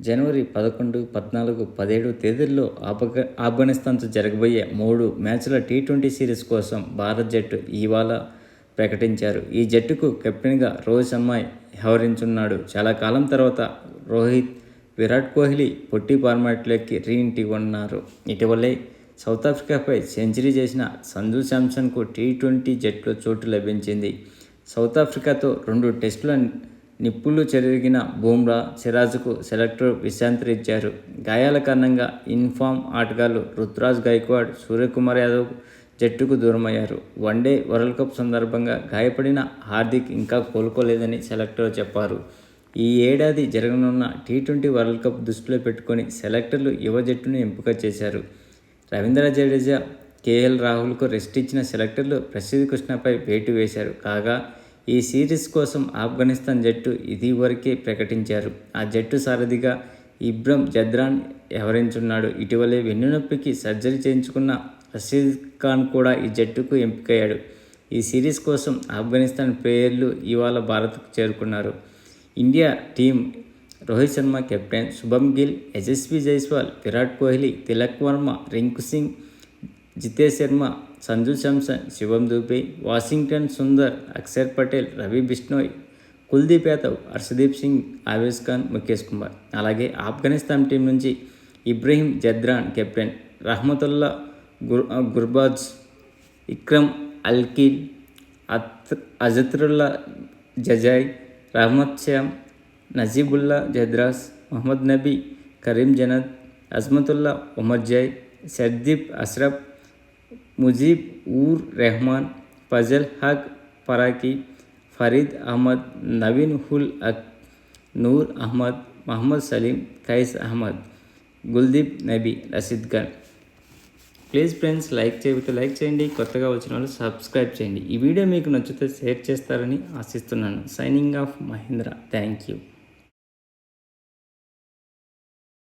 జనవరి 11, 14, 17 తేదీల్లో ఆఫ్ఘనిస్తాన్తో జరగబోయే 3 మ్యాచ్ల టీ20 సిరీస్ కోసం భారత జట్టు ఇవాళ ప్రకటించారు. ఈ జట్టుకు కెప్టెన్గా రోహిత్ శర్మ వ్యవహరించనున్నాడు. చాలా కాలం తర్వాత రోహిత్, విరాట్ కోహ్లీ పొట్టి ఫార్మాట్లోకి రీ-ఎంట్రీ ఇవ్వనున్నారు. ఇటీవలే సౌతాఫ్రికాపై సెంచరీ చేసిన సంజు శాంసన్కు టీ20 జట్టులో చోటు లభించింది. సౌతాఫ్రికాతో 2 టెస్టుల నిప్పులు చెరిగిన బుమ్రా, సిరాజ్కు సెలెక్టర్ విశ్రాంతి ఇచ్చారు. గాయాల కారణంగా ఇన్ఫామ్ ఆటగాళ్లు రుతురాజ్ గైక్వాడ్, సూర్యకుమార్ యాదవ్ జట్టుకు దూరమయ్యారు. వన్డే వరల్డ్ కప్ సందర్భంగా గాయపడిన హార్దిక్ ఇంకా కోలుకోలేదని సెలెక్టర్ చెప్పారు. ఈ ఏడాది జరగనున్న టీ20 వరల్డ్ కప్ దృష్టిలో పెట్టుకుని సెలెక్టర్లు యువ జట్టును ఎంపిక చేశారు. రవీంద్ర జడేజా, కేఎల్ రాహుల్కు రెస్ట్ ఇచ్చిన సెలెక్టర్లు ప్రసిద్ధ్ కృష్ణపై వేటు వేశారు. కాగా ఈ సిరీస్ కోసం ఆఫ్ఘనిస్తాన్ జట్టు ఇదివరకే ప్రకటించారు. ఆ జట్టు సారథిగా ఇబ్రహీం జద్రాన్ వ్యవహరించనున్నాడు. ఇటీవలే వెన్నునొప్పికి సర్జరీ చేయించుకున్న రషీద్ ఖాన్ కూడా ఈ జట్టుకు ఎంపికయ్యాడు. ఈ సిరీస్ కోసం ఆఫ్ఘనిస్తాన్ ప్లేయర్లు ఇవాళ భారత్కు చేరుకున్నారు. India team Rohit Sharma captain, Shubman Gill, Yashasvi Jaiswal, Virat Kohli, Tilak Varma, Rinku Singh, Jitesh Sharma, Sanju Samson, Shivam Dube, Washington Sundar, Axar Patel, Ravi Bishnoi, Kuldeep Yadav, Arshdeep Singh, Avesh Khan, Mukesh Kumar. అలాగే ఆఫ్ఘనిస్తాన్ టీం నుంచి Ibrahim Zadran captain, Rahmanullah Gurbaz, Ikram Alikhil, Hazratullah Zazai, Rahmat Shah, Najibullah Zadran, Mohammad Nabi, Karim Janat, Azmatullah Omarzai, Sharafuddin Ashraf, Mujeeb Ur Rahman, Fazal Haq ఫరాకి, Farid Ahmad, Naveen ul Haq, Noor Ahmad, Mohammad Saleem, Qais Ahmad, Guldeep Nabi, Rashid Khan. Please friends, like చేయండి. కొత్తగా వచ్చిన వాళ్ళు సబ్స్క్రైబ్ చేయండి. ఈ వీడియో మీకు నచ్చితే షేర్ చేస్తారని ఆశిస్తున్నాను. Signing off Mahendra. Thank you.